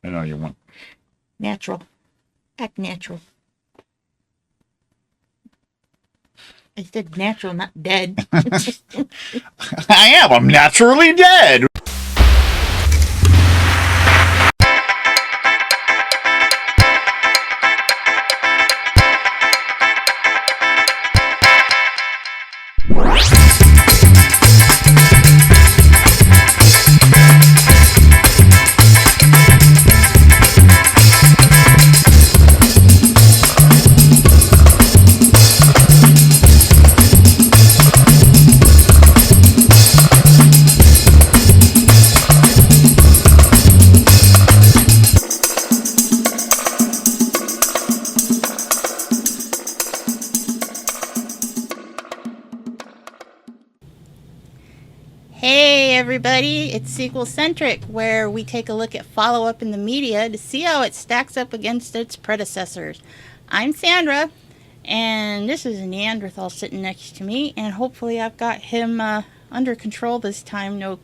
I know you want. Natural. Act natural. I said natural, not dead. I am. I'm naturally dead. Hey everybody, it's SequelCentric, where we take a look at follow-up in the media to see how it stacks up against its predecessors. I'm Sandra, and this is a Neanderthal sitting next to me, and hopefully I've got him under control this time. No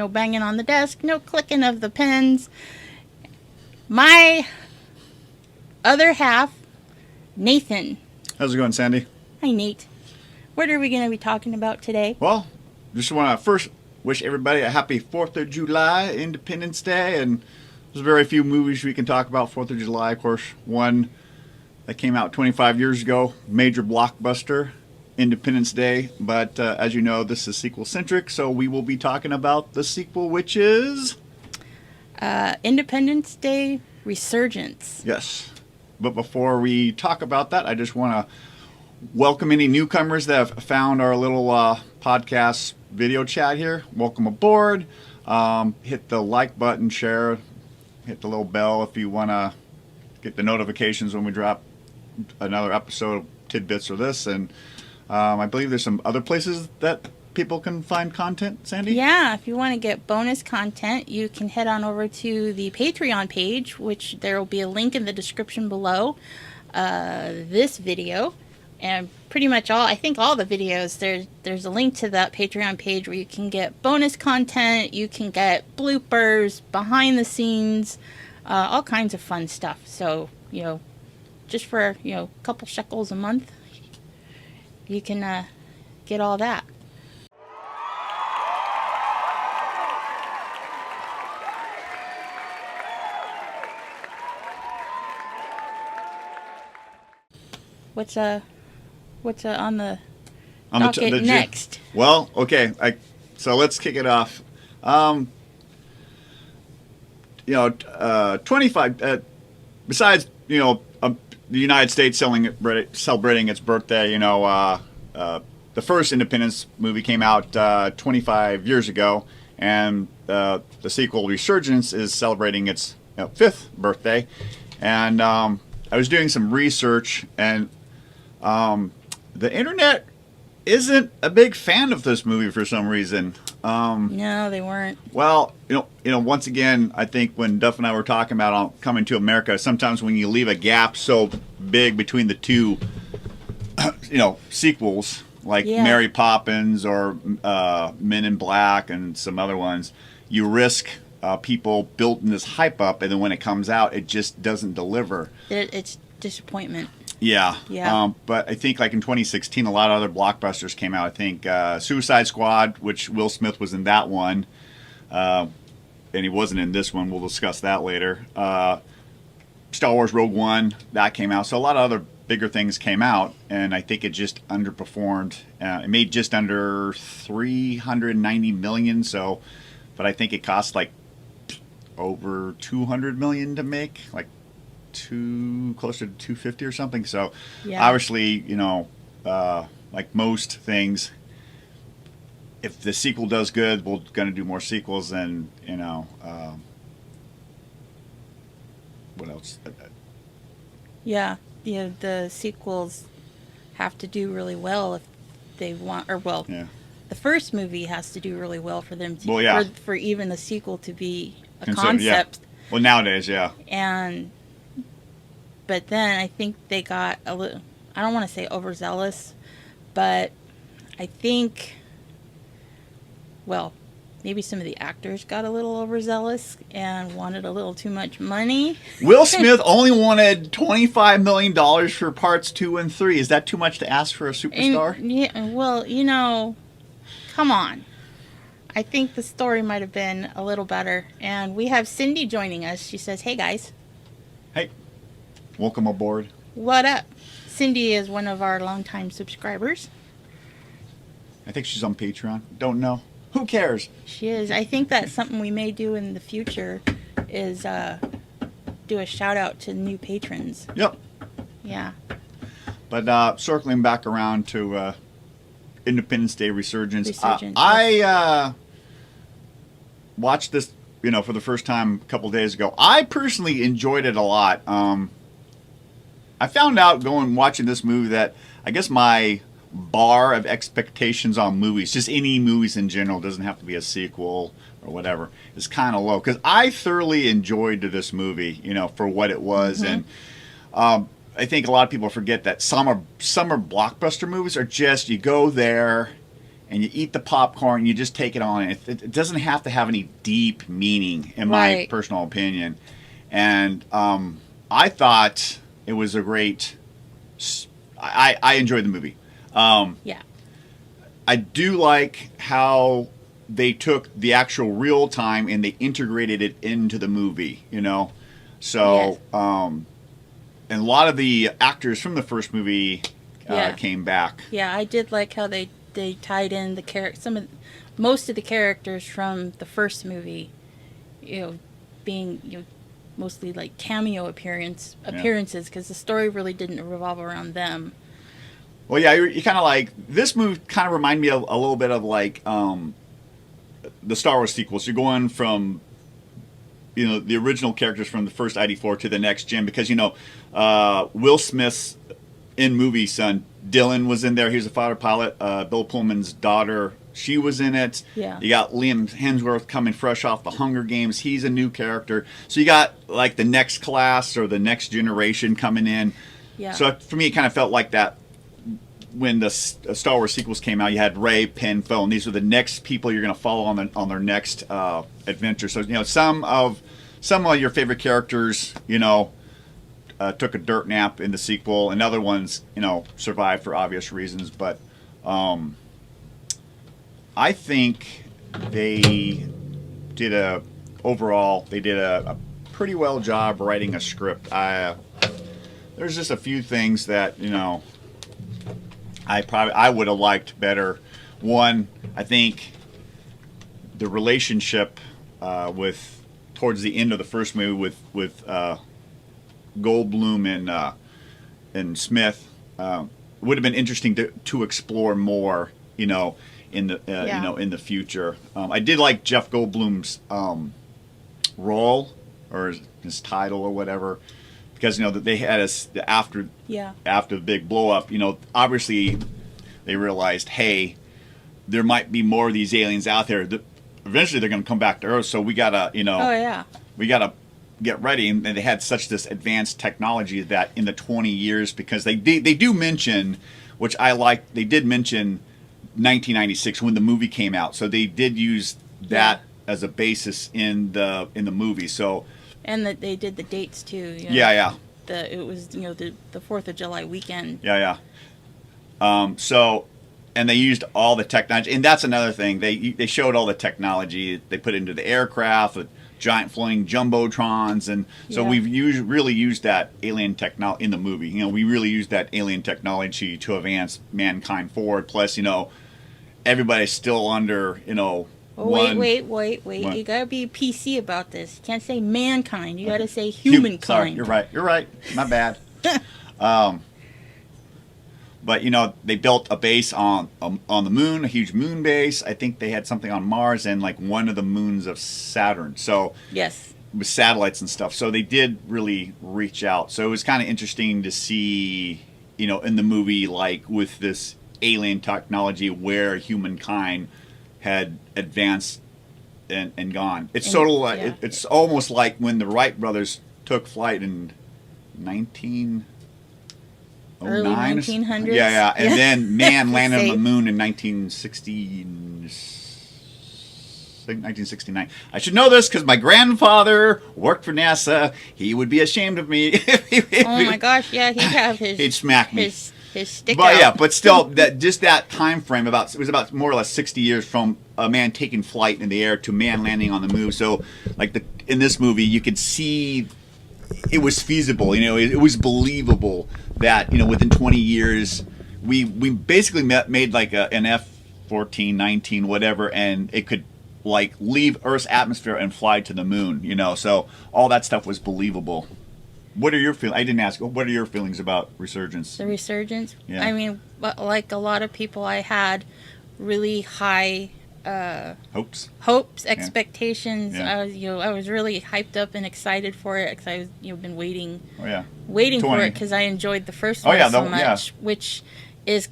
banging on the desk, no clicking of the pens. My other half, Nathan. How's it going, Sandy? Hi, Nate. What are we going to be talking about today? Well, just want to first wish everybody a happy 4th of July, Independence Day, and there's very few movies we can talk about 4th of July. Of course, one that came out 25 years ago, major blockbuster, Independence Day. But as you know, this is SequelCentric, so we will be talking about the sequel, which is... Independence Day Resurgence. Yes. But before we talk about that, I just want to welcome any newcomers that have found our little podcast video chat here. Welcome aboard. Hit the like button, share, hit the little bell if you want to get the notifications when we drop another episode of tidbits or this. And I believe there's some other places that people can find content, Sandy? Yeah, if you want to get bonus content, you can head on over to the Patreon page, which there will be a link in the description below this video. And pretty much I think all the videos, there's a link to that Patreon page where you can get bonus content, you can get bloopers, behind the scenes, all kinds of fun stuff. So, just for, a couple shekels a month, you can get all that. What's on the docket next? Well, okay, so let's kick it off. 25. Besides, the United States celebrating its birthday. The first Independence movie came out 25 years ago, and the sequel Resurgence is celebrating its 5th birthday. And I was doing some research, and the internet isn't a big fan of this movie for some reason. No, they weren't. Well, once again, I think when Duff and I were talking about Coming to America, sometimes when you leave a gap so big between the two, sequels, like Mary Poppins or Men in Black and some other ones, you risk people building this hype up, and then when it comes out, it just doesn't deliver. It's disappointment. Yeah. Yeah. But I think like in 2016, a lot of other blockbusters came out. I think Suicide Squad, which Will Smith was in that one, and he wasn't in this one. We'll discuss that later. Star Wars Rogue One, that came out. So a lot of other bigger things came out, and I think it just underperformed. It made just under $390 million. So, but I think it cost like over $200 million to make, like closer to 250 or something. So obviously, like most things, if the sequel does good, we're going to do more sequels. And what else? The sequels have to do really well if they want, the first movie has to do really well for them to for even the sequel to be a concept. Well, nowadays, But then I think they got a little, I don't want to say overzealous, but I think, maybe some of the actors got a little overzealous and wanted a little too much money. Will Smith only wanted $25 million for parts 2 and 3. Is that too much to ask for a superstar? Yeah, well, you know, come on. I think the story might have been a little better. And we have Cindy joining us. She says, hey, guys. Hey, welcome aboard. What up? Cindy is one of our longtime subscribers. I think she's on Patreon. Don't know. Who cares? She is. I think that's something we may do in the future is do a shout out to new patrons. Yep. Yeah. But circling back around to Independence Day Resurgence. Resurgence, I watched this, you know, for the first time a couple days ago. I personally enjoyed it a lot. I found out watching this movie that I guess my bar of expectations on movies, just any movies in general, doesn't have to be a sequel or whatever, is kind of low. Because I thoroughly enjoyed this movie, you know, for what it was. Mm-hmm. And I think a lot of people forget that summer blockbuster movies are just, you go there and you eat the popcorn and you just take it on. It doesn't have to have any deep meaning, in my personal opinion. And I thought it was a great... I enjoyed the movie. Yeah. I do like how they took the actual real time and they integrated it into the movie, you know? So, yes. And a lot of the actors from the first movie came back. Yeah, I did like how they tied in the most of the characters from the first movie, you know, being, you know, mostly like cameo appearances, because the story really didn't revolve around them. Well, yeah, you kind of like, this movie kind of reminded me of a little bit of like the Star Wars sequels. You're going from, you know, the original characters from the first ID4 to the next gen, because, you know, Will Smith's in-movie son, Dylan, was in there. He was a fighter pilot. Bill Pullman's daughter, she was in it. Yeah. You got Liam Hemsworth coming fresh off the Hunger Games. He's a new character. So you got, like, the next class or the next generation coming in. Yeah. So for me, it kind of felt like that. When the Star Wars sequels came out, you had Rey, Penn, Phil, and these are the next people you're going to follow on their next adventure. So, you know, some of your favorite characters, you know, took a dirt nap in the sequel, and other ones, you know, survived for obvious reasons. But I think they did a pretty well job writing a script. There's just a few things that, you know, I would have liked better. One, I think the relationship towards the end of the first movie with Goldblum and Smith would have been interesting to explore more, you know, in the you know, in the future. I did like Jeff Goldblum's role, or his title or whatever. Because, you know, that they had us after the big blow up, you know, obviously they realized, hey, there might be more of these aliens out there. Eventually they're going to come back to Earth, so we gotta, you know, we gotta get ready. And they had such this advanced technology that in the 20 years, because they do mention, which I like, they did mention 1996 when the movie came out, so they did use that as a basis in the movie. So. And that they did the dates too. You know, yeah. It was, you know, the 4th of July weekend. Yeah. So, and they used all the technology, and that's another thing. They showed all the technology they put into the aircraft with giant flying jumbotrons, and so we've really used that alien technology in the movie. You know, we really used that alien technology to advance mankind forward. Plus, you know, everybody's still under, you know. Wait. You gotta be PC about this. You can't say mankind. You gotta say humankind. Sorry, you're right. My bad. But, you know, they built a base on the moon, a huge moon base. I think they had something on Mars and, like, one of the moons of Saturn. So, yes, with satellites and stuff. So they did really reach out. So it was kind of interesting to see, you know, in the movie, like, with this alien technology where humankind had advanced and gone. It's sort of like, it's almost like when the Wright brothers took flight in early 1900s. Yeah. And then man landed on the moon in 1960. 1969. I should know this because my grandfather worked for NASA. He would be ashamed of me. Oh my gosh, yeah, he'd have his. He'd smack me. His stick But out. yeah, but still, that time frame it was about more or less 60 years from a man taking flight in the air to man landing on the moon. So, like in this movie, you could see it was feasible. It was believable that within 20 years, we basically made like an F-14, 19, whatever, and it could like leave Earth's atmosphere and fly to the moon. So all that stuff was believable. What are your feelings? I didn't ask. What are your feelings about Resurgence? The Resurgence? Yeah. I mean, like a lot of people, I had really high hopes, expectations. Yeah. I was really hyped up and excited for it because I was, been waiting for it because I enjoyed the first one so much, which is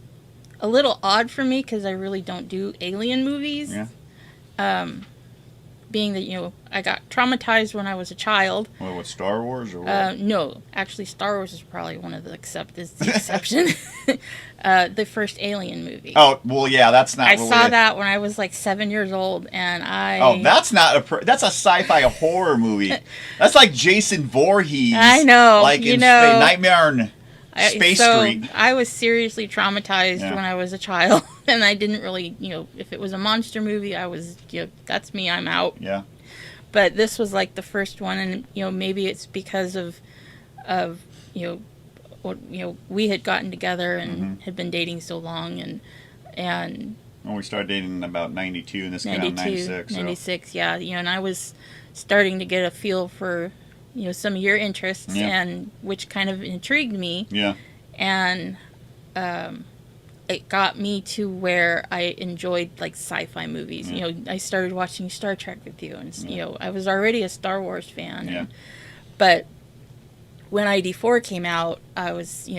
a little odd for me because I really don't do alien movies. Yeah. Being that I got traumatized when I was a child. Well, what, Star Wars or what? No, actually, StarArs is probably one of the exception. The first Alien movie. Oh well, yeah, that's not. I saw that when I was like 7 years old, and Oh, that's not that's a sci-fi horror movie. That's like Jason Voorhees. I know. Like in Nightmare on Space Street. I was seriously traumatized when I was a child, and I didn't really, if it was a monster movie, I was, that's me, I'm out. Yeah. But this was like the first one, and maybe it's because of we had gotten together and had been dating so long, and well, we started dating in about 92, and this came out in 96. 96, so. Yeah, and I was starting to get a feel for some of your interests, and which kind of intrigued me. Yeah. And it got me to where I enjoyed like sci-fi movies. Yeah. I started watching Star Trek with you, and I was already a Star Wars fan. Yeah. But when ID4 came out, I was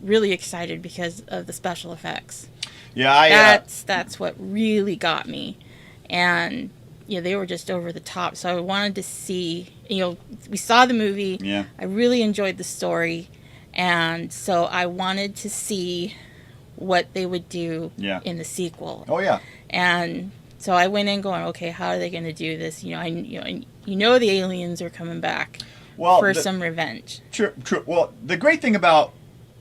really excited because of the special effects. Yeah, that's what really got me, and they were just over the top. So I wanted to see. We saw the movie. Yeah. I really enjoyed the story, and so I wanted to see what they would do in the sequel. Oh yeah. And so I went in going, okay, how are they going to do this? The aliens are coming back for some revenge. True. Well, the great thing about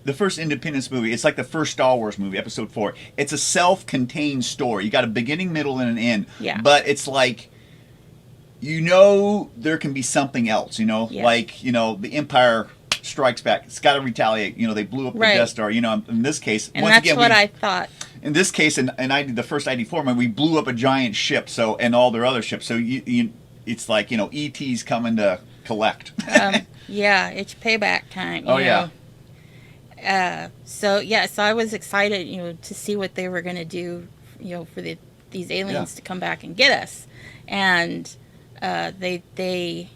the first Independence movie, it's like the first Star Wars movie, Episode 4. It's a self-contained story. You got a beginning, middle, and an end. Yeah. But it's like, there can be something else. Like the Empire Strikes Back. It's got to retaliate. You know, they blew up the Death Star. You know, in this case, and once that's again, what I thought. In this case, and I did the first ID4, man, we blew up a giant ship. So, and all their other ships. So it's like, you know, ET's coming to collect. Yeah, it's payback time. Oh yeah. So I was excited, you know, to see what they were going to do, you know, for these aliens to come back and get us, and they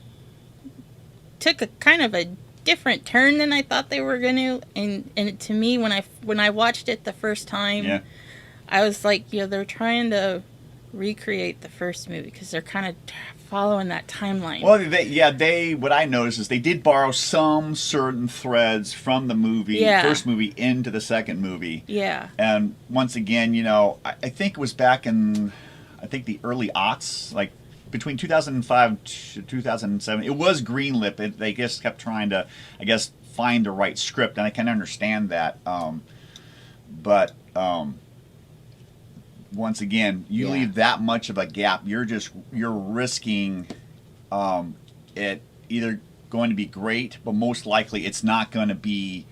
took a kind of a different turn than I thought they were going to, and to me, when I watched it the first time, I was like, you know, they're trying to recreate the first movie because they're kind of following that timeline. Well, what I noticed is they did borrow some certain threads from the movie, first movie, into the second movie. Yeah. And once again, you know, I think it was back in, the early aughts, like between 2005 to 2007. It was greenlit. They just kept trying to, find the right script, and I can understand that. But once again, you leave that much of a gap, you're risking it either going to be great, but most likely it's not going to be.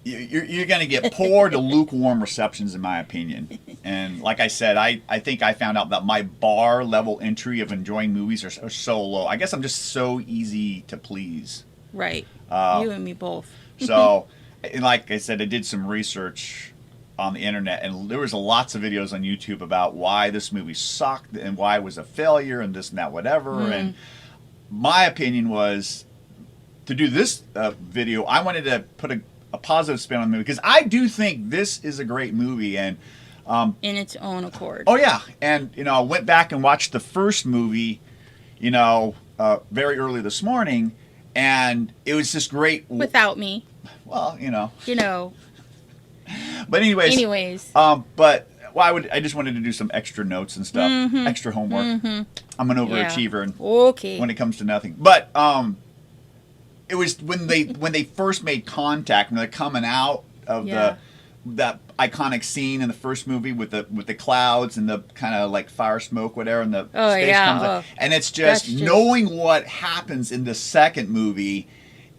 You're going to get poor to lukewarm receptions, in my opinion. And like I said, I think I found out that my bar level entry of enjoying movies are so low. I guess I'm just so easy to please. Right. You and me both. So, and like I said, I did some research on the internet, and there was lots of videos on YouTube about why this movie sucked and why it was a failure and this and that, whatever. And my opinion was, to do this video, I wanted to put a positive spin on the movie, because I do think this is a great movie, and in its own accord. Oh yeah, and you know, I went back and watched the first movie, you know, very early this morning, and it was just great. Without me. Well, you know. You know. But anyways. But well, I just wanted to do some extra notes and stuff, extra homework. I'm an overachiever, and Okay. when it comes to nothing. But it was when they first made contact, when they're coming out of that iconic scene in the first movie with the clouds and the kind of like fire smoke, whatever, and the space comes out. And it's just knowing what happens in the second movie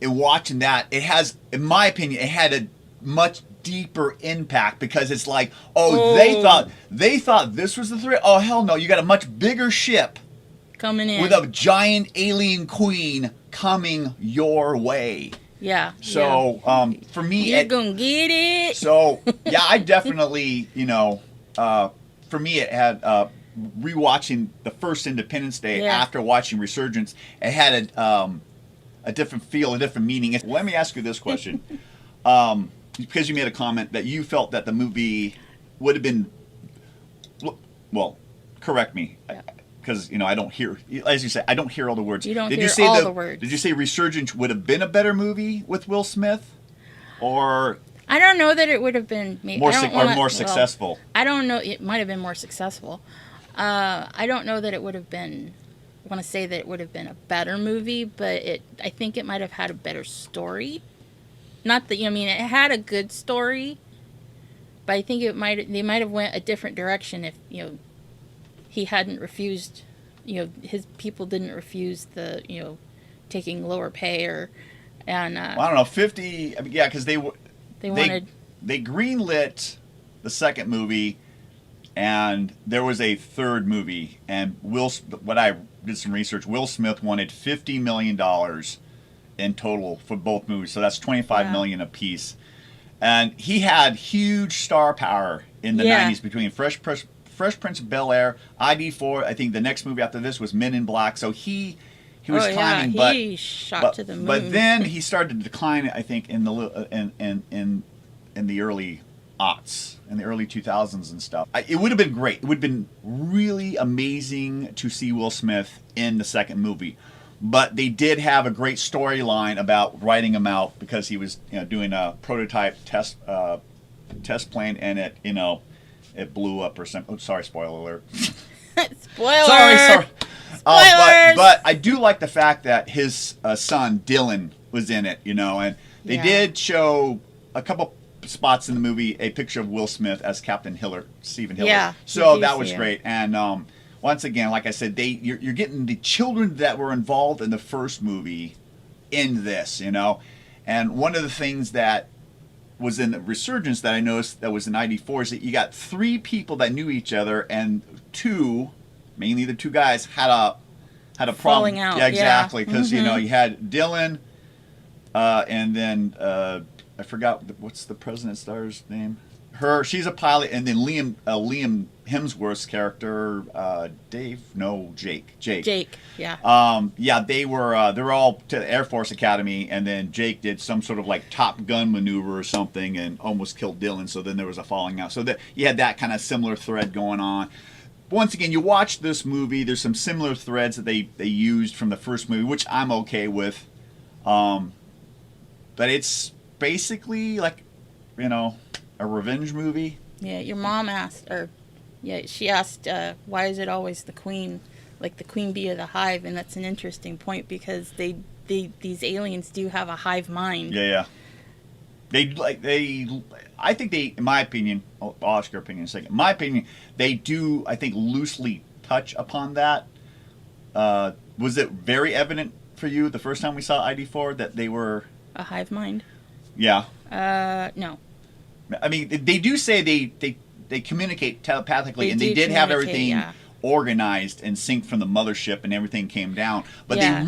and watching that, it has, in my opinion, it had a much deeper impact, because it's like, they thought this was the threat. Oh hell no, you got a much bigger ship coming in with a giant alien queen coming your way. Yeah. So for me, you're gonna get it. So yeah, I definitely, for me it had rewatching the first Independence Day after watching Resurgence, it had a different feel, a different meaning. Let me ask you this question. Because you made a comment that you felt that the movie would have been, well, correct me, because I don't hear, as you say, I don't hear all the words. You don't hear all the words. Did you say Resurgence would have been a better movie with Will Smith, or I don't know that it would have been more successful? I don't know. It might have been more successful. I don't know that it would have been. I want to say that it would have been a better movie, but I think it might have had a better story. Not that it had a good story, but I think they might have went a different direction if he hadn't refused, his people didn't refuse the taking lower pay and well, I don't know, 50. Because they greenlit the second movie, and there was a third movie, and what I did some research, Will Smith wanted $50 million in total for both movies, so that's $25 million a piece, and he had huge star power in the 90s between Fresh Prince of Bel-Air, ID4. I think the next movie after this was Men in Black. So he was climbing, he shot to the moon. But then he started to decline, I think, in the early aughts, in the early 2000s and stuff. It would have been great. It would have been really amazing to see Will Smith in the second movie. But they did have a great storyline about writing him out, because he was doing a prototype test plane, and it blew up or something. Oh, sorry, spoiler alert. Spoiler. Sorry. Spoilers. But I do like the fact that his son Dylan was in it, and they did show a couple spots in the movie, a picture of Will Smith as Captain Stephen Hiller. Yeah. So that was great. And once again, like I said, you're getting the children that were involved in the first movie in this, And one of the things that was in the Resurgence that I noticed that was in '94 is that you got 3 people that knew each other, and 2, mainly the 2 guys, had a problem. Falling out. Yeah, exactly. Because you had Dylan, and then I forgot what's the president's daughter's name. She's a pilot, and then Liam Hemsworth's character, Jake. Yeah. They were all to the Air Force Academy, and then Jake did some sort of like Top Gun maneuver or something and almost killed Dylan. So then there was a falling out. So you had that kind of similar thread going on. Once again, you watch this movie, there's some similar threads that they used from the first movie, which I'm okay with. But it's basically like, a revenge movie. Yeah, your mom asked, she asked, why is it always the queen, like the queen bee of the hive? And that's an interesting point, because these aliens do have a hive mind. Yeah. I think they, in my opinion, I'll ask your opinion in a second. In my opinion, they do, I think, loosely touch upon that. Was it very evident for you the first time we saw ID4 that they were a hive mind? Yeah. No. I mean, they do say they communicate telepathically, and they did have everything organized and synced from the mothership, and everything came down. But I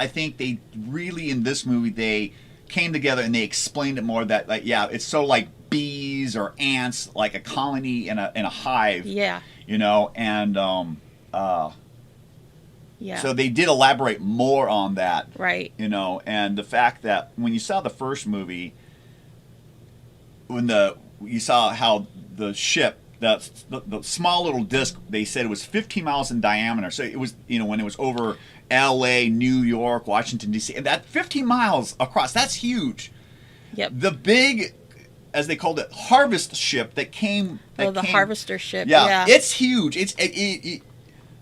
think they really in this movie they came together and they explained it more, that it's so like bees or ants, like a colony in a hive. Yeah. And so they did elaborate more on that. Right. And the fact that when you saw the first movie, when you saw how the ship, the small little disc, they said it was 15 miles in diameter. So it was, when it was over L.A., New York, Washington, D.C., and that 15 miles across, that's huge. Yep. The big as they called it, harvest ship that came. The harvester ship. Yeah, Yeah. it's huge.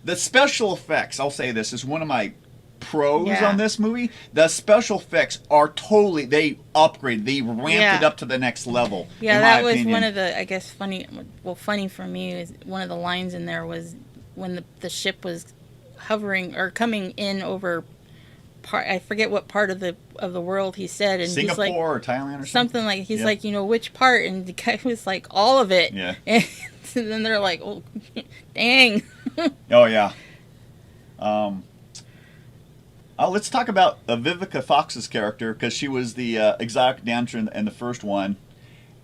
The special effects. I'll say this is one of my pros on this movie. The special effects are totally. They upgraded. They ramped it up to the next level. Yeah, that was one of the, I guess, funny. Well, funny for me is one of the lines in there was when the ship was hovering or coming in over. I forget what part of the world he said, and Singapore he's like, or Thailand or something like he's like, which part, and the guy was like, all of it. Yeah. And then they're like, oh, dang. Oh yeah. Let's talk about Vivica Fox's character, because she was the exotic dancer in the first one,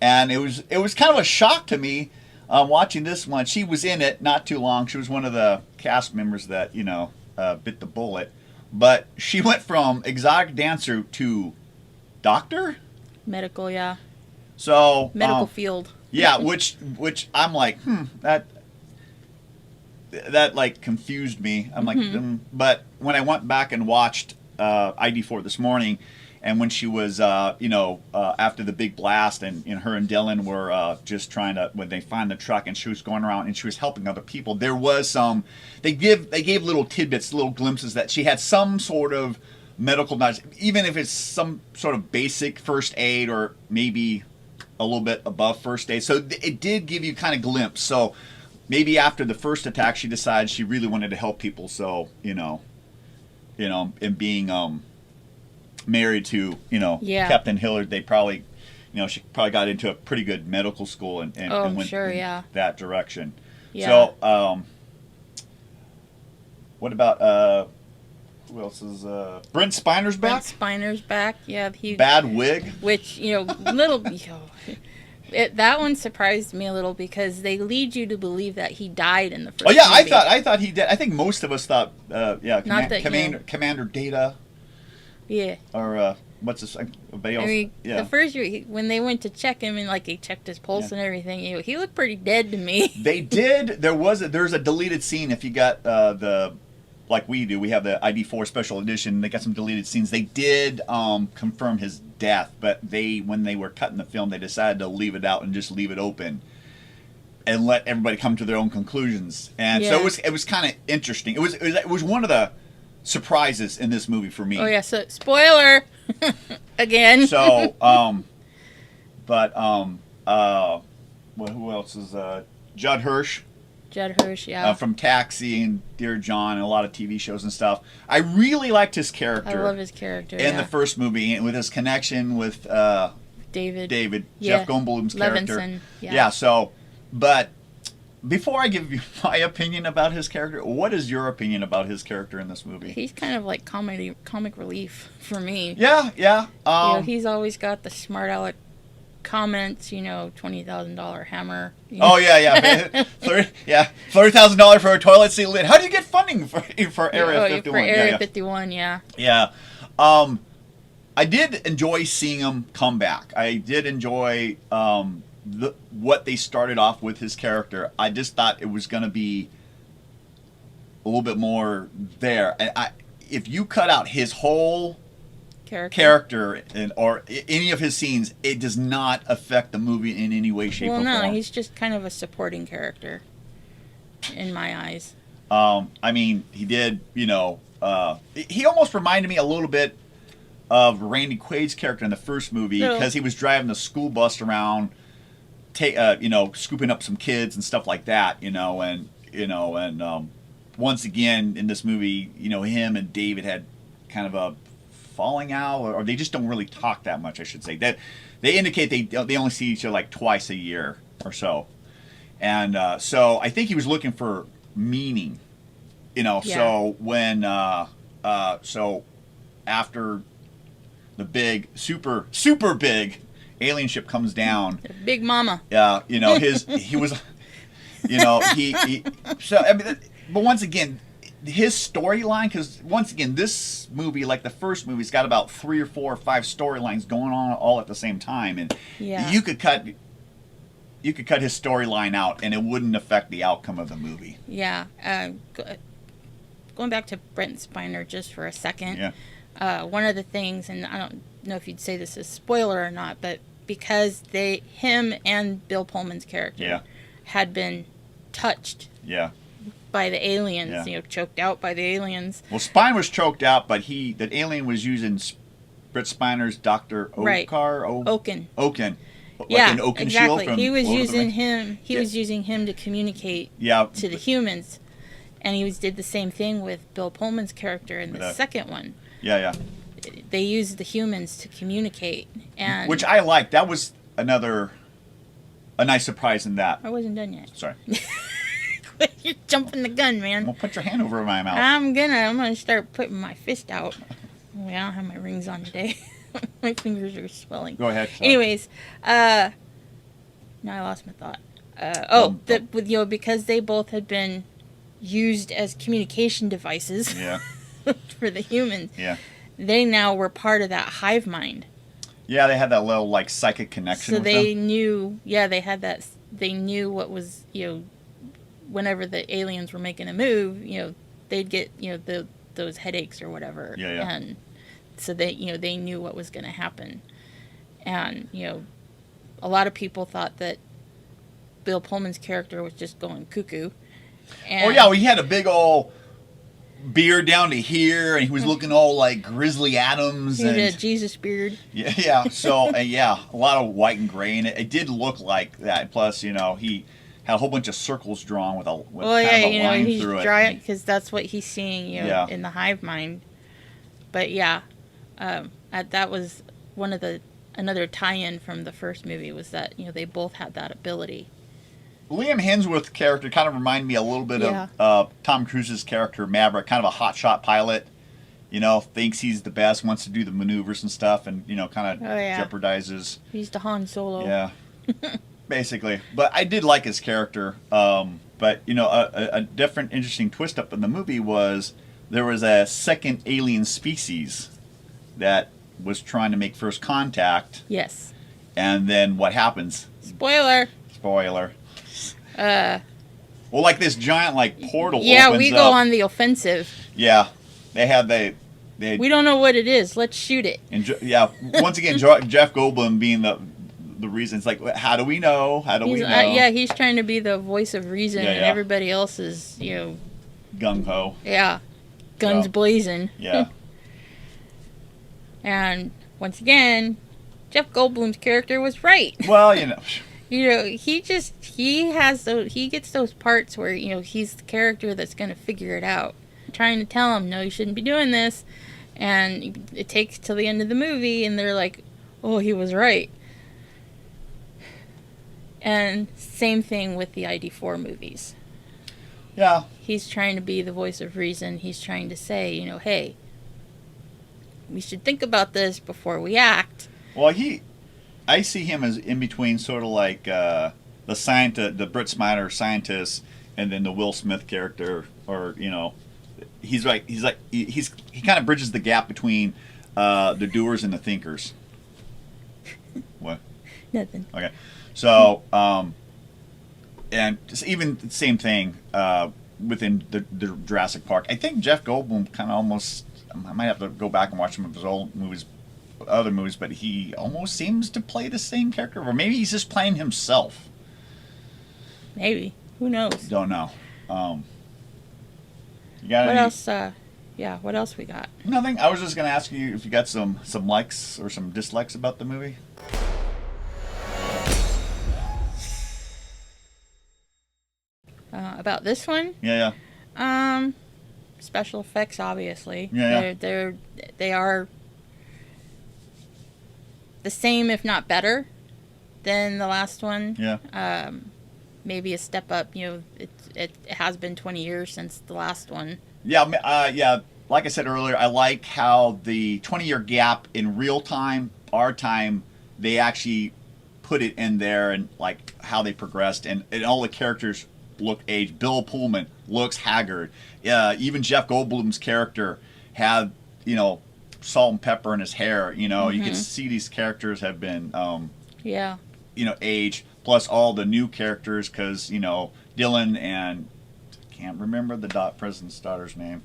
and it was kind of a shock to me watching this one. She was in it not too long. She was one of the cast members that bit the bullet. But she went from exotic dancer to doctor? Medical, yeah. So medical field. Yeah, which I'm like, that like confused me. I'm like, but when I went back and watched ID4 this morning, and when she was, after the big blast, and her and Dylan were just trying to, when they find the truck, and she was going around and she was helping other people, there was some, they gave little tidbits, little glimpses that she had some sort of medical knowledge, even if it's some sort of basic first aid or maybe a little bit above first aid. So it did give you kind of glimpse. So maybe after the first attack, she decided she really wanted to help people. So, and being, married to Captain Hillard, they probably she probably got into a pretty good medical school and went in that direction. So what about who else is Brent Spiner's back? Brent Spiner's back. Yeah, bad wig, which little that one surprised me a little, because they lead you to believe that he died in the first movie. I thought he did. I think most of us thought Commander Data. Yeah. Or what's this? The first year when they went to check him, and like he checked his pulse and everything, he looked pretty dead to me. They did. There's a deleted scene. If you got like we do, we have the ID4 special edition. They got some deleted scenes. They did confirm his death, but when they were cutting the film, they decided to leave it out and just leave it open and let everybody come to their own conclusions. And so it was kind of interesting. It was one of the surprises in this movie for me. Oh yeah, so spoiler again. So who else is Judd Hirsch? Judd Hirsch, yeah. From Taxi and Dear John and a lot of TV shows and stuff. I really liked his character. I love his character in the first movie, and with his connection with David, Jeff Goldblum's character. Levinson, yeah. So, but before I give you my opinion about his character, what is your opinion about his character in this movie? He's kind of like comic relief for me. Yeah. He's always got the smart aleck comments, $20,000 hammer. Oh yeah. $30,000 for a toilet seat lid. How do you get funding for Area 51? For Area 51, yeah. Yeah. I did enjoy seeing him come back. I did enjoy what they started off with his character. I just thought it was going to be a little bit more there. And if you cut out his whole character or any of his scenes, it does not affect the movie in any way, shape, or form. Well, no, he's just kind of a supporting character in my eyes. I mean, he did, he almost reminded me a little bit of Randy Quaid's character in the first movie, because he was driving the school bus around, scooping up some kids and stuff like that, once again in this movie, him and David had kind of a falling out, or they just don't really talk that much, I should say. That they indicate they only see each other like twice a year or so, and so I think he was looking for meaning, So when so after the big super big alien ship comes down, Big Mama. Yeah, he was, so I mean, but once again, his storyline, because once again, this movie, like the first movie's got about 3 or 4 or 5 storylines going on all at the same time, and you could cut his storyline out, and it wouldn't affect the outcome of the movie. Yeah, going back to Brent Spiner just for a second. Yeah. One of the things, and I don't know if you'd say this is spoiler or not, but because him and Bill Pullman's character had been touched by the aliens, choked out by the aliens. Well, Spine was choked out, but that alien was using Britt Spiner's Dr. Oken. Like an Oaken exactly. shield from He was Lord using him. He was using him to communicate to the humans, and he did the same thing with Bill Pullman's character in the second one. Yeah. They used the humans to communicate, and which I liked. That was a nice surprise in that. I wasn't done yet. Sorry. You're jumping the gun, man. Well, put your hand over my mouth. I'm gonna start putting my fist out. I don't have my rings on today. My fingers are swelling. Go ahead. Sorry. Anyways, now I lost my thought. Because they both had been used as communication devices for the humans. Yeah. They now were part of that hive mind. Yeah, they had that little like psychic connection. So with they them. knew. Yeah, they had that. They knew what was whenever the aliens were making a move, they'd get those headaches or whatever. Yeah. And so they knew what was going to happen, and a lot of people thought that Bill Pullman's character was just going cuckoo. And he had a big old beard down to here, and he was looking all like Grizzly Adams. He had a Jesus beard. Yeah. So a lot of white and gray, and it did look like that. Plus, he had a whole bunch of circles drawn with kind of a line he's through drawing it. because that's what he's seeing, in the hive mind. But that was another tie-in from the first movie was that they both had that ability. Liam Hemsworth's character kind of reminded me a little bit of Tom Cruise's character Maverick, kind of a hotshot pilot. Thinks he's the best, wants to do the maneuvers and stuff, and kind of jeopardizes. He's the Han Solo. Yeah, basically. But I did like his character. But a different, interesting twist up in the movie was there was a second alien species that was trying to make first contact. Yes. And then what happens? Spoiler. Well, like this giant portal. Yeah, opens we up. go on the offensive. Yeah, they we don't know what it is. Let's shoot it. And once again, Jeff Goldblum being the reason. It's like, how do we know? How do we know? He's trying to be the voice of reason, and everybody else is gung ho. Yeah, guns blazing. Yeah. And once again, Jeff Goldblum's character was right. Well, he gets those parts where he's the character that's going to figure it out. I'm trying to tell him, no, you shouldn't be doing this, and it takes till the end of the movie, and they're like, oh, he was right. And same thing with the ID4 movies. Yeah. He's trying to be the voice of reason. He's trying to say, hey, we should think about this before we act. Well, I see him as in between, sort of like the scientist, the Britt Spiner scientist, and then the Will Smith character, or he kind of bridges the gap between the doers and the thinkers. What? Nothing. Okay, so and just even the same thing within the Jurassic Park. I think Jeff Goldblum kind of almost. I might have to go back and watch some of his old movies. Other movies, but he almost seems to play the same character, or maybe he's just playing himself. Maybe. Who knows? Don't know. You got what else? What else we got? Nothing. I was just going to ask you if you got some likes or some dislikes about the movie. About this one? Yeah. Special effects, obviously. Yeah. They are the same, if not better, than the last one. Yeah. Maybe a step up. It has been 20 years since the last one. Yeah. Like I said earlier, I like how the 20-year gap in real time, our time, they actually put it in there, and like how they progressed, and all the characters look aged. Bill Pullman looks haggard. Even Jeff Goldblum's character had salt and pepper in his hair. You can see these characters have been aged. Plus all the new characters, because Dylan and can't remember the president's daughter's name.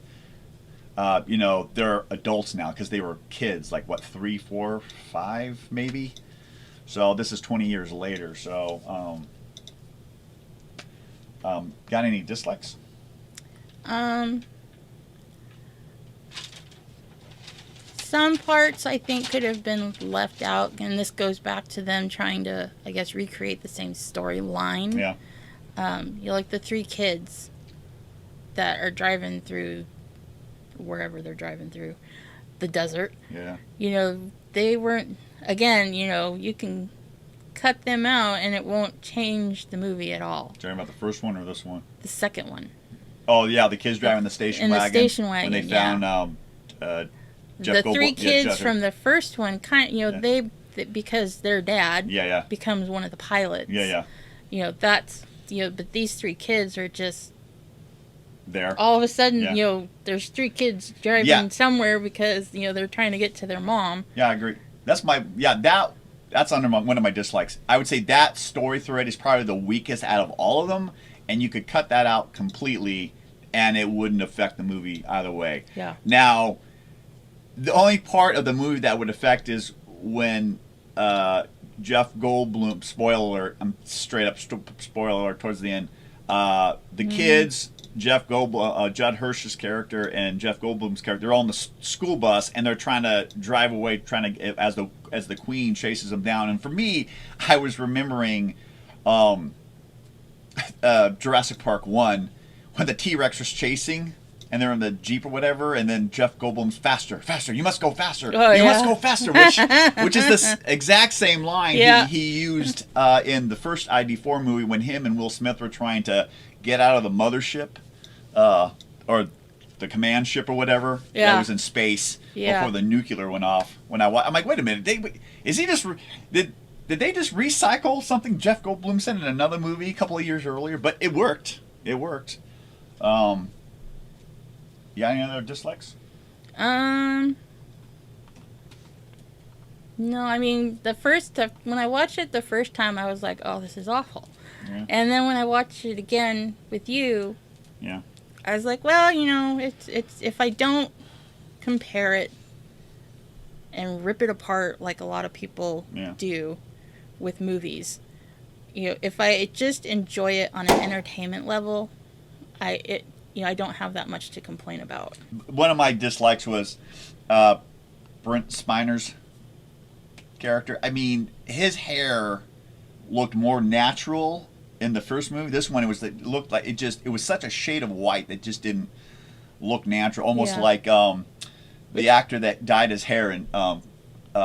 They're adults now because they were kids, like 3, 4, 5 maybe. So this is 20 years later. So, got any dislikes? Some parts I think could have been left out, and this goes back to them trying to, I guess, recreate the same storyline. Yeah. You like the three kids that are driving through wherever they're driving through the desert. Yeah. You know, they weren't. Again, you know, you can cut them out, and it won't change the movie at all. Talking about the first one or this one? The second one. Oh yeah, the kids driving the station wagon. In the station wagon, when they found Jeff the three Goldblum, kids from the first one, they because their dad yeah. becomes one of the pilots. Yeah. You know, that's, you know, but these three kids are just there. all of a sudden, Yeah. you know, there's three kids driving somewhere because, you know, they're trying to get to their mom. Yeah, I agree. That's under one of my dislikes. I would say that story thread is probably the weakest out of all of them, and you could cut that out completely, and it wouldn't affect the movie either way. Yeah. Now, the only part of the movie that would affect is when Jeff Goldblum, spoiler alert, I'm straight up spoiler alert towards the end, the kids, Jeff Goldblum, Judd Hirsch's character and Jeff Goldblum's character, they're all in the school bus and they're trying to drive away, as the queen chases them down. And for me, I was remembering Jurassic Park 1 when the T-Rex was chasing and they're in the Jeep or whatever, and then Jeff Goldblum's faster, you must go faster, you must go faster, which is this exact same line he used in the first ID4 movie when him and Will Smith were trying to get out of the mothership, or the command ship or whatever that was in space before the nuclear went off. When I'm like, wait a minute, did they just recycle something Jeff Goldblum said in another movie a couple of years earlier? But it worked. Yeah, any other dislikes? No, I mean, when I watched it the first time, I was like, oh, this is awful. Yeah. And then when I watched it again with you, Yeah. I was like, well, you know, it's if I don't compare it and rip it apart like a lot of people do with movies, you know, if I just enjoy it on an entertainment level, I don't have that much to complain about. One of my dislikes was Brent Spiner's character. I mean, his hair looked more natural in the first movie. This one, it looked like it was such a shade of white that just didn't look natural. Almost like the actor that dyed his hair in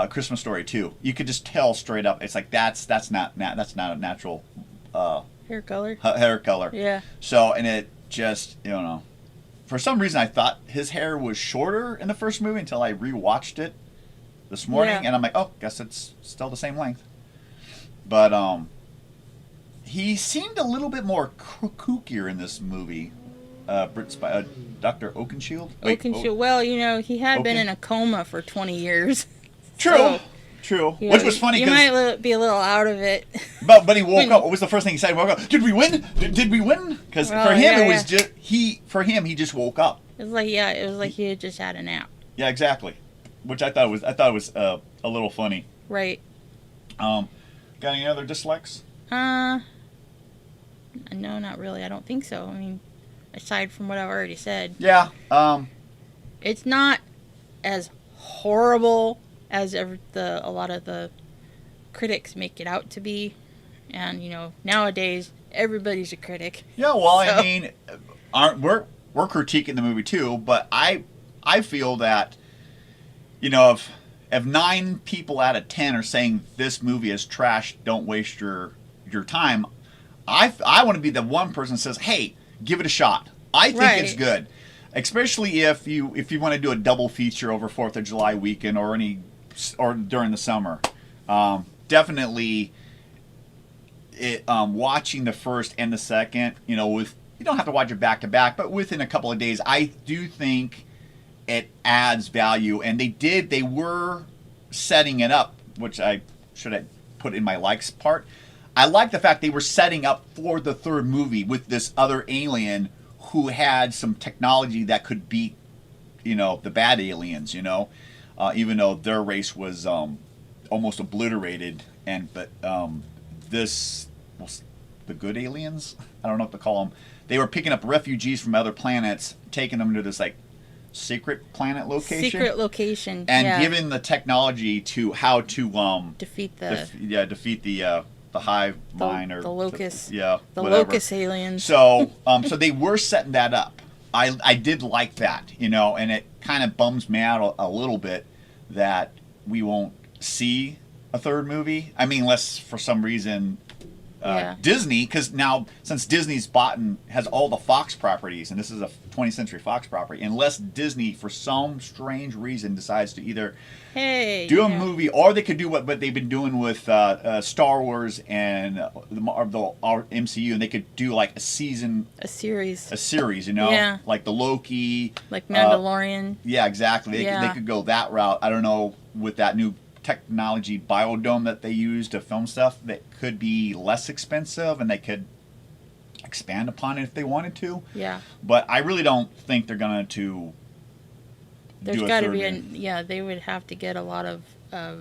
Christmas Story 2. You could just tell straight up. It's like that's not a natural hair color. Hair color. Yeah. So, and it just, you know, for some reason I thought his hair was shorter in the first movie until I rewatched it this morning, and I'm like, oh, guess it's still the same length. But he seemed a little bit more kookier in this movie. Dr. Oakenshield? Oakenshield. Well, you know, he had been in a coma for 20 years. True. Yeah, Which was funny. You might be a little out of it. But he woke up. What was the first thing he said? He woke up. Did we win? Did we win? Because for him, it was just he just woke up. It was like he had just had a nap. Yeah, exactly. Which I thought was a little funny. Right. Got any other dislikes? No, not really. I don't think so. I mean, aside from what I've already said. Yeah. It's not as horrible as a lot of the critics make it out to be, and you know, nowadays everybody's a critic. Yeah, well, so. I mean, we're critiquing the movie too, but I feel that, you know, if 9 people out of 10 are saying this movie is trash, don't waste your time. I want to be the one person that says, hey, give it a shot. I think it's good, especially if you want to do a double feature over 4th of July weekend or during the summer. Definitely, watching the first and the second, you know, you don't have to watch it back to back, but within a couple of days, I do think it adds value. And they were setting it up, which I should have put in my likes part. I like the fact they were setting up for the third movie with this other alien who had some technology that could beat, you know, the bad aliens, you know, even though their race was almost obliterated. But this, well, the good aliens, I don't know what to call them. They were picking up refugees from other planets, taking them to this like secret planet location. Secret location. And given the technology to how to defeat the defeat the hive mind or the locust. The whatever. Locust aliens. So so they were setting that up. I did like that, you know, and it kind of bums me out a little bit that we won't see a third movie. I mean, unless for some reason Disney, because now since Disney's bought and has all the Fox properties, and this is a 20th Century Fox property, unless Disney for some strange reason decides to either do a movie, or they could do what they've been doing with Star Wars and the MCU, and they could do like a series, you know, like the Loki, like Mandalorian. Yeah, exactly. They could go that route. I don't know, with that new technology biodome that they use to film stuff, that could be less expensive and they could expand upon it if they wanted to. Yeah. But I really don't think they're going to There's got to be they would have to get a lot of I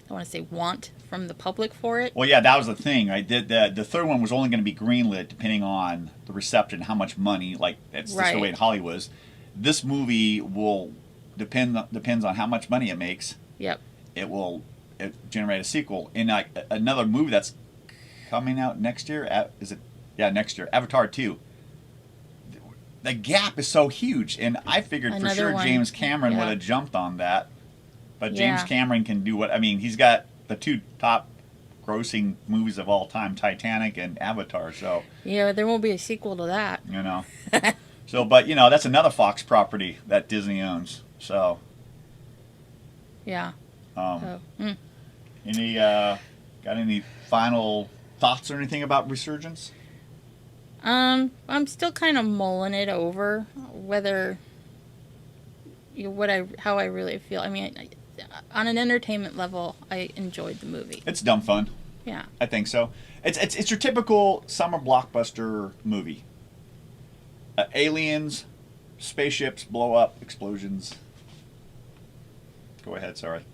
want to say want from the public for it. Well, yeah, that was the thing. The third one was only going to be greenlit depending on the reception, how much money, like that's just the way Hollywood is. This movie will depends on how much money it makes. Yep. It will generate a sequel. In like another movie that's coming out next year. Next year. Avatar 2. The gap is so huge, and I figured for sure James Cameron would have jumped on that. But James Cameron can do he's got the two top grossing movies of all time, Titanic and Avatar, so. Yeah, there won't be a sequel to that. You know. So, but, you know, that's another Fox property that Disney owns. So, yeah. Got any final thoughts or anything about Resurgence? I'm still kind of mulling it over, whether how I really feel. I mean, on an entertainment level, I enjoyed the movie. It's dumb fun. Yeah, I think so. It's your typical summer blockbuster movie. Aliens, spaceships blow up, explosions. Go ahead, sorry.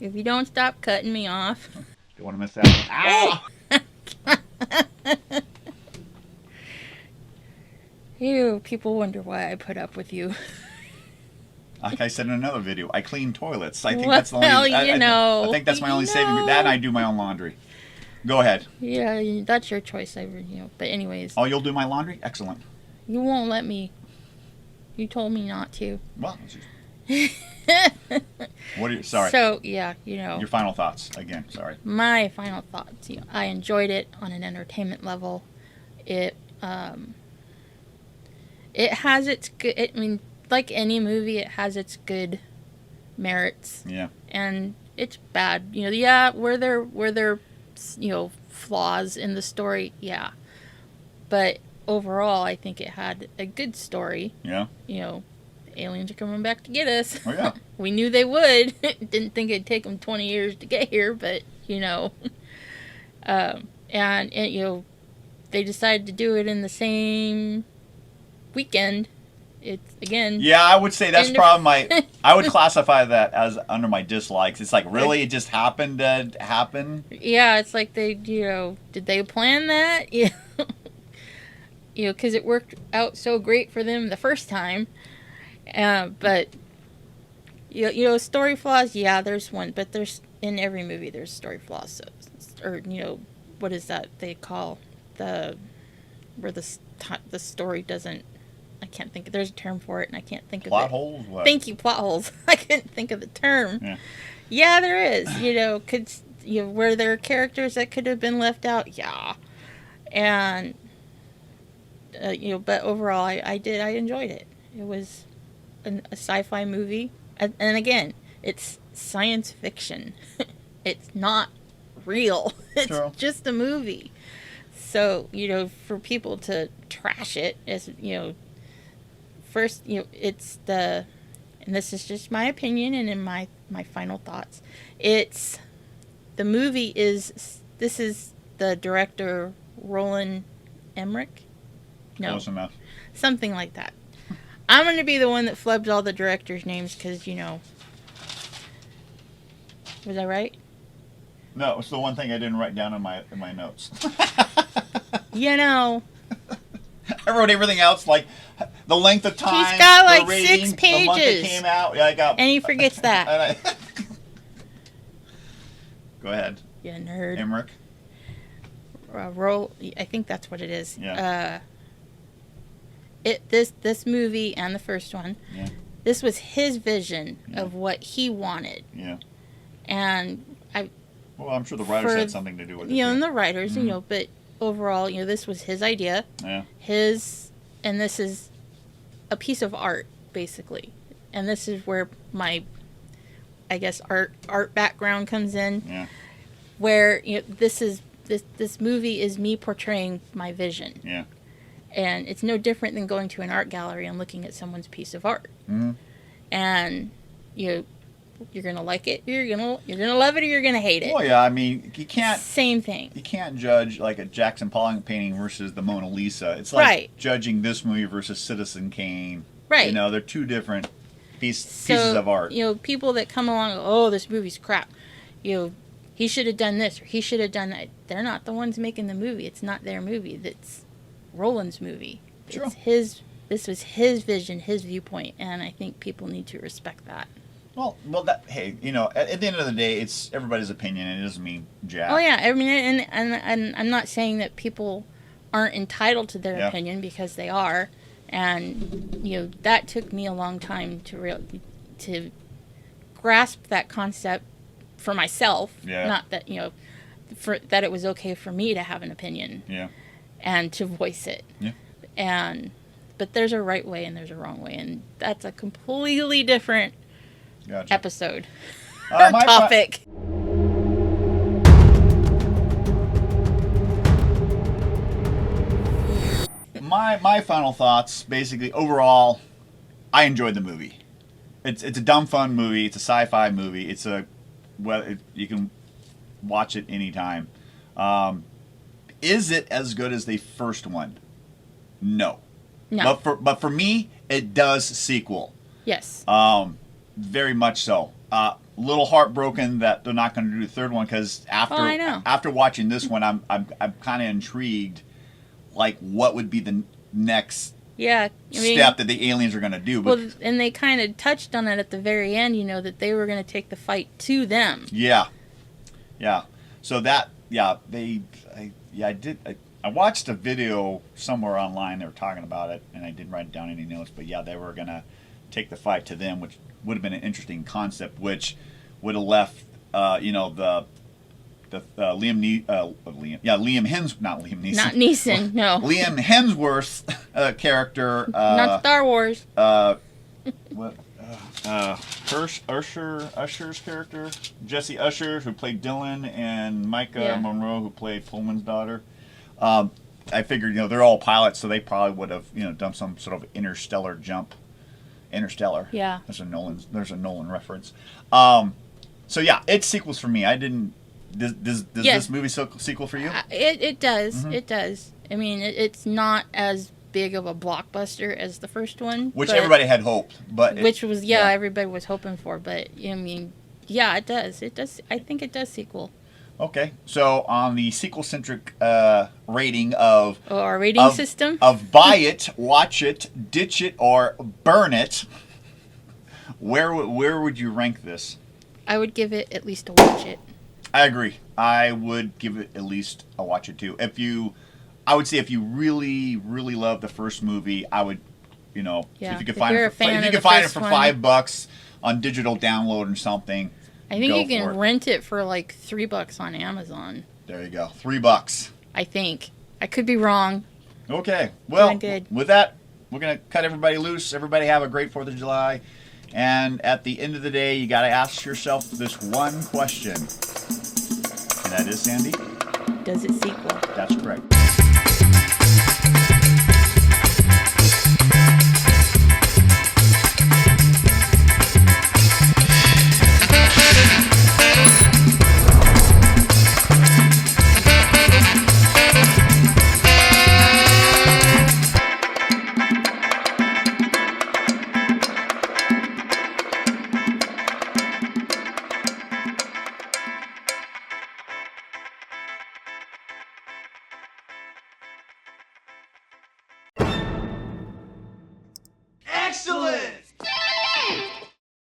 If you don't stop cutting me off. Don't want to miss that one. Ow! Ew, people wonder why I put up with you. Like I said in another video, I clean toilets. I think that's the only. I think that's my only saving. That and I do my own laundry. Go ahead. Yeah, that's your choice. But anyways. Oh, you'll do my laundry? Excellent. You won't let me. You told me not to. Well, what are you? Sorry. So yeah, you know. Your final thoughts again. Sorry. My final thoughts. I enjoyed it on an entertainment level. It has its good. I mean, like any movie, it has its good merits. Yeah. And it's bad. Were there flaws in the story? Yeah. But overall, I think it had a good story. Yeah. Aliens are coming back to get us. Oh, yeah. We knew they would. Didn't think it'd take them 20 years to get here, but, and they decided to do it in the same weekend. It's, again... Yeah, I would say that's probably I would classify that as under my dislikes. It's like, really? It just happened to happen? Yeah, it's like they, did they plan that? Yeah. Because it worked out so great for them the first time. But, story flaws, yeah, there's one. But there's, in every movie, there's story flaws. So, or, what is that they call where the story doesn't, I can't think, there's a term for it, and I can't think of it. Plot holes? What? Thank you, plot holes. I couldn't think of the term. Yeah, yeah, there is. Were there characters that could have been left out? Yeah. And... but overall, I enjoyed it. It was a sci-fi movie, and again, it's science fiction. It's not real. It's just a movie. So for people to trash it, as first, it's and this is just my opinion, and in my final thoughts, this is the director Roland Emmerich. No, close enough. Something like that. I'm going to be the one that flubs all the directors' names because, Was I right? No, it's the one thing I didn't write down in my notes. You know. I wrote everything else, like the length of time. He's got like the rating, 6 pages. The month it came out. Yeah, I got. And he forgets that. Go ahead. You nerd. Emmerich. Roll. I think that's what it is. Yeah. This movie and the first one. Yeah. This was his vision of what he wanted. Yeah. And well, I'm sure the writers had something to do with it. You know, and the writers, you know, but overall, you know, this was his idea. Yeah. And this is a piece of art, basically. And this is where my, I guess, art background comes in. Yeah. Where, you know, this movie is me portraying my vision. Yeah. And it's no different than going to an art gallery and looking at someone's piece of art. Mm-hmm. And you're gonna like it, you're gonna love it, or you're gonna hate it. Well, yeah, I mean, you can't. Same thing. You can't judge like a Jackson Pollock painting versus the Mona Lisa. It's like judging this movie versus Citizen Kane. Right. You know, they're two different pieces of art. You know, people that come along, oh, this movie's crap. You know, he should have done this or he should have done that. They're not the ones making the movie. It's not their movie. That's Roland's movie. Sure. It's his. This was his vision, his viewpoint, and I think people need to respect that. Well, that, hey, you know, at the end of the day, it's everybody's opinion, and it doesn't mean jack. Oh yeah, I mean, and I'm not saying that people aren't entitled to their opinion, because they are, and you know, that took me a long time to grasp that concept for myself. Yeah. Not that, you know, that it was okay for me to have an opinion. Yeah. And to voice it. Yeah. But there's a right way and there's a wrong way, and that's a completely different episode or topic. My final thoughts, basically, overall, I enjoyed the movie. It's a dumb fun movie. It's a sci-fi movie. You can watch it anytime. Is it as good as the first one? No. But for me, it does sequel. Yes. Very much so. Little heartbroken that they're not going to do the third one, because after watching this one, I'm kind of intrigued, like what would be the next step that the aliens are going to do. Well, and they kind of touched on it at the very end, you know, that they were going to take the fight to them. Yeah. So that I watched a video somewhere online. They were talking about it, and I didn't write down any notes. But yeah, they were going to take the fight to them, which would have been an interesting concept, which would have left, you know, the Liam Hemsworth character. Not Star Wars. Usher's character, Jesse Usher, who played Dylan, and Micah Monroe, who played Pullman's daughter. I figured, you know, they're all pilots, so they probably would have, you know, done some sort of interstellar jump. Interstellar. Yeah. There's a Nolan reference. So yeah, it's sequels for me. Does this movie sequel for you? It does. Mm-hmm. It does. I mean, it's not as big of a blockbuster as the first one, which everybody had hoped, but everybody was hoping for. But I mean, yeah, it does. It does. I think it does sequel. Okay, so on the SequelCentric rating of our rating system of buy it, watch it, ditch it, or burn it, where would you rank this? I would give it at least a watch it. I agree. I would give it at least a watch it too. I would say if you really, really love the first movie, I would, you know, if you could find it for $5 on digital download or something. I think you can rent it for like $3 on Amazon. There you go, $3. I think. I could be wrong. Okay. Well, with that, we're gonna cut everybody loose. Everybody have a great 4th of July. And at the end of the day, you got to ask yourself this one question. And that is, Sandi? Does it sequel? That's correct.